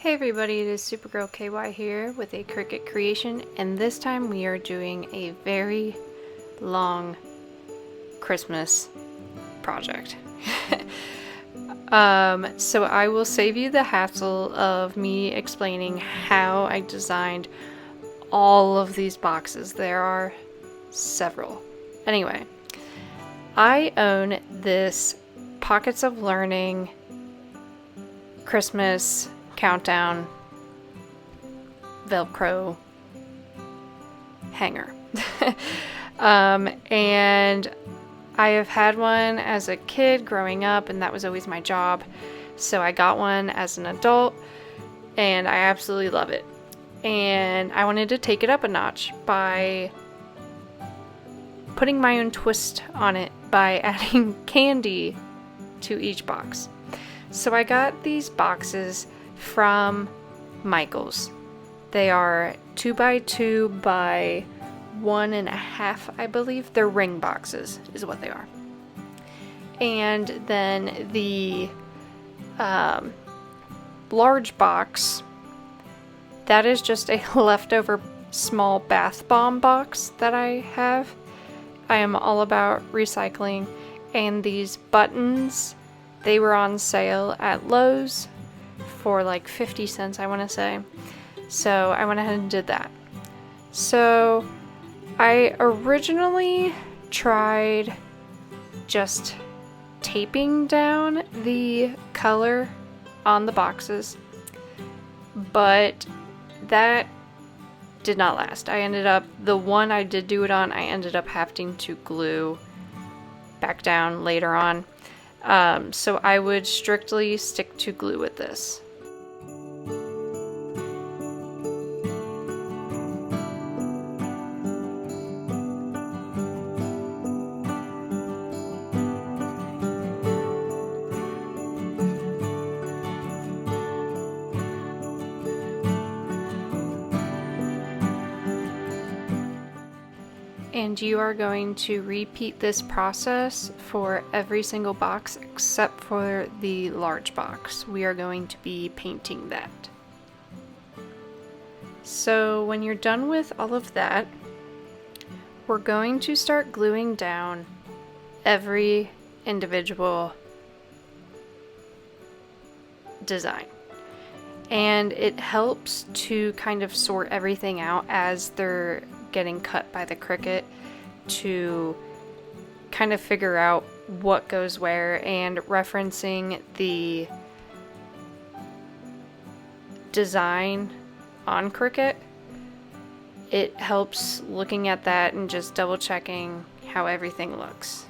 Hey everybody, it is SuperGirl KY here with a Cricut creation, and this time we are doing a very long Christmas project. So I will save you the hassle of me explaining how I designed all of these boxes. There are several. Anyway, I own this Pockets of Learning Christmas countdown Velcro hanger. And I have had one as a kid growing up, and that was always my job. So I got one as an adult, and I absolutely love it. And I wanted to take it up a notch by putting my own twist on it by adding candy to each box. So I got these boxes from Michaels. They are 2x2 by 1.5, I believe. They're ring boxes is what they are. And then the large box, that is just a leftover small bath bomb box that I have. I am all about recycling. And these buttons, they were on sale at Lowe's for like 50 cents, I want to say. So I went ahead and did that. So I originally tried just taping down the color on the boxes, but that did not last. The one I did do it on, I ended up having to glue back down later on. So I would strictly stick to glue with this. And you are going to repeat this process for every single box except for the large box. We are going to be painting that. So when you're done with all of that, we're going to start gluing down every individual design. And it helps to kind of sort everything out as they're getting cut by the Cricut, to kind of figure out what goes where, and referencing the design on Cricut. It helps looking at that and just double checking how everything looks.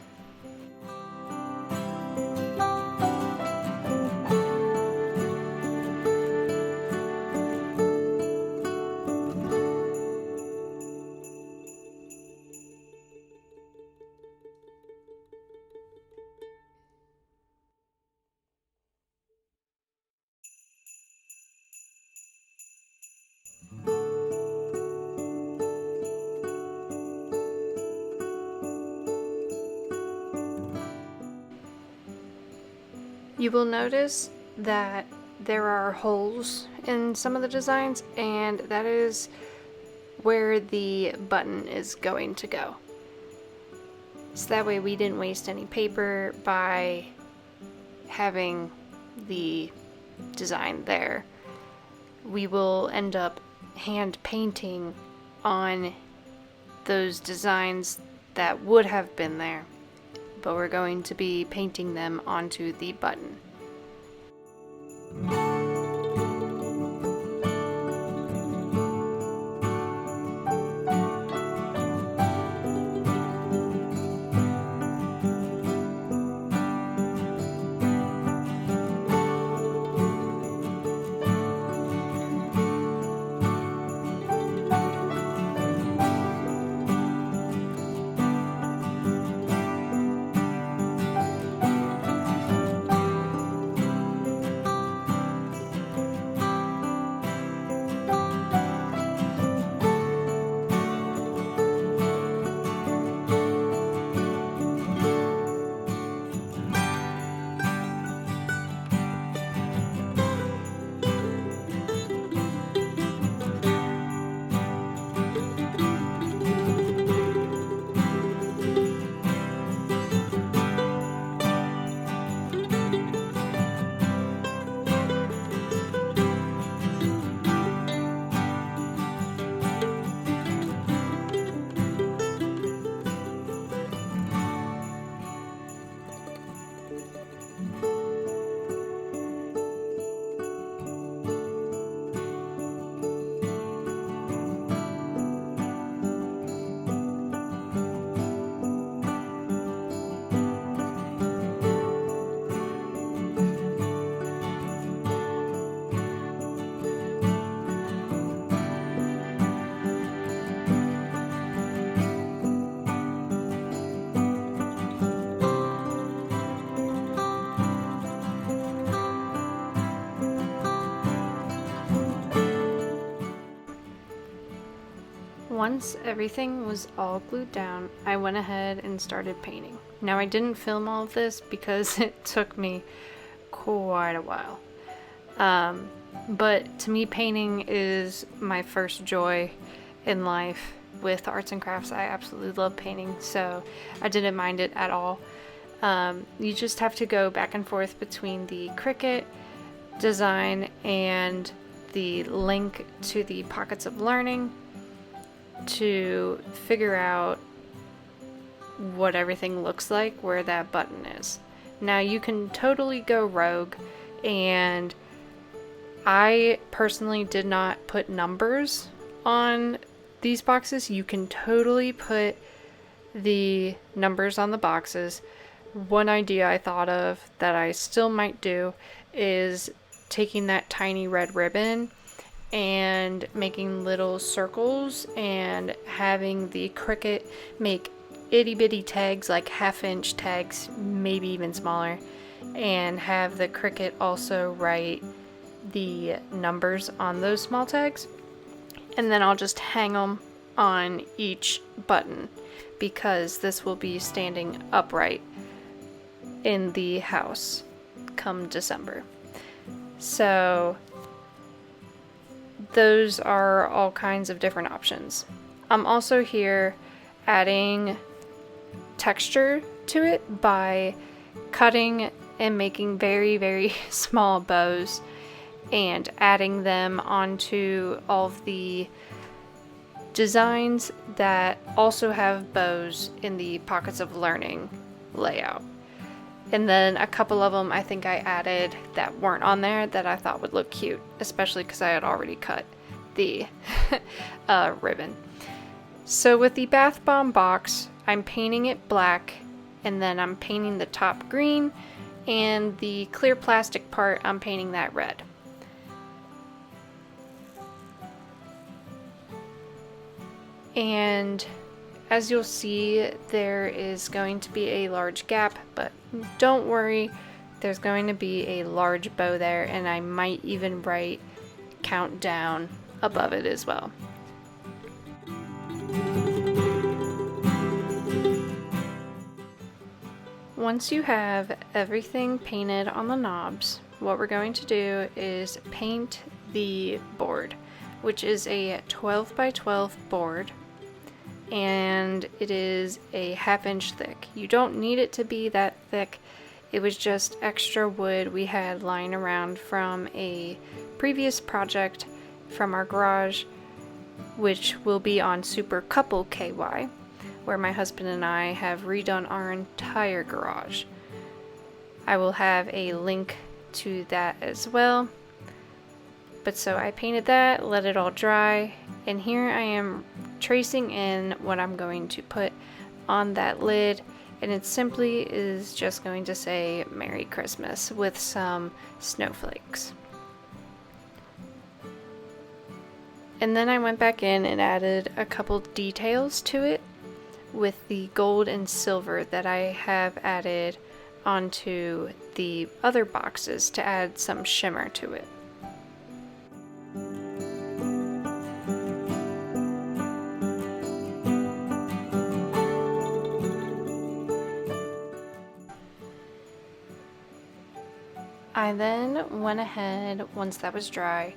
You will notice that there are holes in some of the designs, and that is where the button is going to go. So that way we didn't waste any paper by having the design there. We will end up hand painting on those designs that would have been there, but we're going to be painting them onto the button. Once everything was all glued down, I went ahead and started painting. Now, I didn't film all of this because it took me quite a while. But to me, painting is my first joy in life. With arts and crafts, I absolutely love painting, so I didn't mind it at all. You just have to go back and forth between the Cricut design and the link to the Pockets of Learning to figure out what everything looks like where that button is. Now, you can totally go rogue, and I personally did not put numbers on these boxes. You can totally put the numbers on the boxes. One idea I thought of that I still might do is taking that tiny red ribbon and making little circles and having the Cricut make itty bitty tags, like 1/2 inch tags, maybe even smaller, and have the Cricut also write the numbers on those small tags, and then I'll just hang them on each button because this will be standing upright in the house come December. So those are all kinds of different options. I'm also here adding texture to it by cutting and making very, very small bows and adding them onto all of the designs that also have bows in the Pockets of Learning layout. And then a couple of them I think I added that weren't on there that I thought would look cute, especially because I had already cut the ribbon. So with the bath bomb box, I'm painting it black, and then I'm painting the top green, and the clear plastic part, I'm painting that red. And as you'll see, there is going to be a large gap, but don't worry, there's going to be a large bow there, and I might even write countdown above it as well. Once you have everything painted on the knobs, what we're going to do is paint the board, which is a 12 by 12 board, and it is a 1/2 inch thick. You don't need it to be that thick. It was just extra wood we had lying around from a previous project from our garage, which will be on Super Couple KY, where my husband and I have redone our entire garage. I will have a link to that as well. But so I painted that, let it all dry, and here I am tracing in what I'm going to put on that lid, and it simply is just going to say Merry Christmas with some snowflakes. And then I went back in and added a couple details to it with the gold and silver that I have added onto the other boxes to add some shimmer to it. I then went ahead, once that was dry,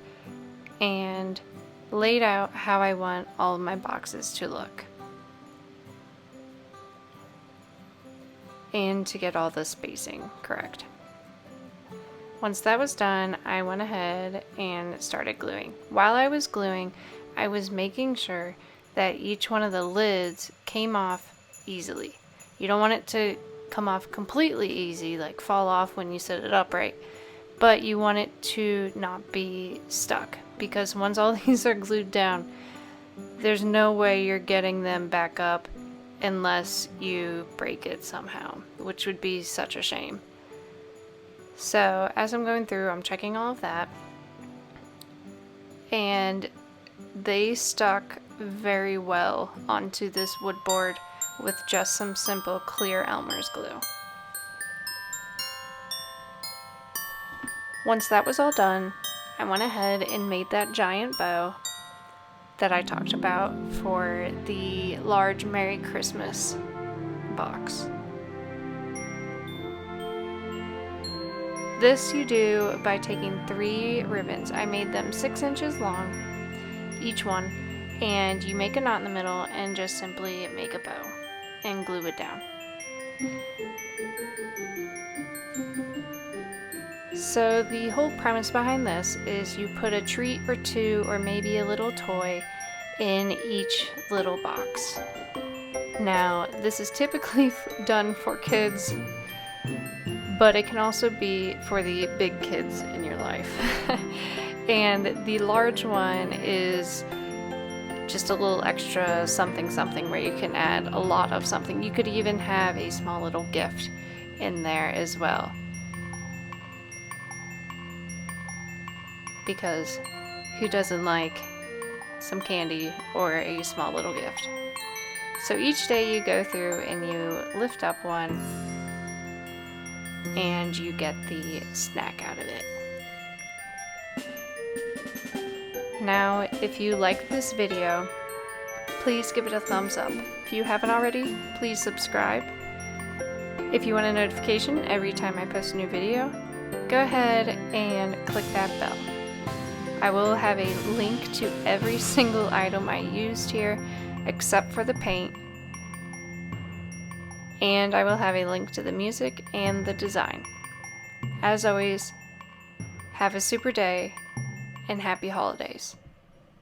and laid out how I want all of my boxes to look. And to get all the spacing correct. Once that was done, I went ahead and started gluing. While I was gluing, I was making sure that each one of the lids came off easily. You don't want it to come off completely easy, like fall off when you set it upright, but you want it to not be stuck, because once all these are glued down, there's no way you're getting them back up unless you break it somehow, which would be such a shame. So as I'm going through, I'm checking all of that, and they stuck very well onto this wood board with just some simple clear Elmer's glue. Once that was all done, I went ahead and made that giant bow, that I talked about for the large Merry Christmas box. This you do by taking 3 ribbons. I made them 6 inches long, each one, and you make a knot in the middle and just simply make a bow and glue it down. So the whole premise behind this is you put a treat or 2 or maybe a little toy in each little box. Now, this is typically done for kids, but it can also be for the big kids in your life. And the large one is just a little extra something where you can add a lot of something. You could even have a small little gift in there as well. Because who doesn't like some candy or a small little gift? So each day you go through and you lift up one and you get the snack out of it. Now, if you like this video, please give it a thumbs up. If you haven't already, please subscribe. If you want a notification every time I post a new video, go ahead and click that bell. I will have a link to every single item I used here, except for the paint. And I will have a link to the music and the design. As always, have a super day and happy holidays.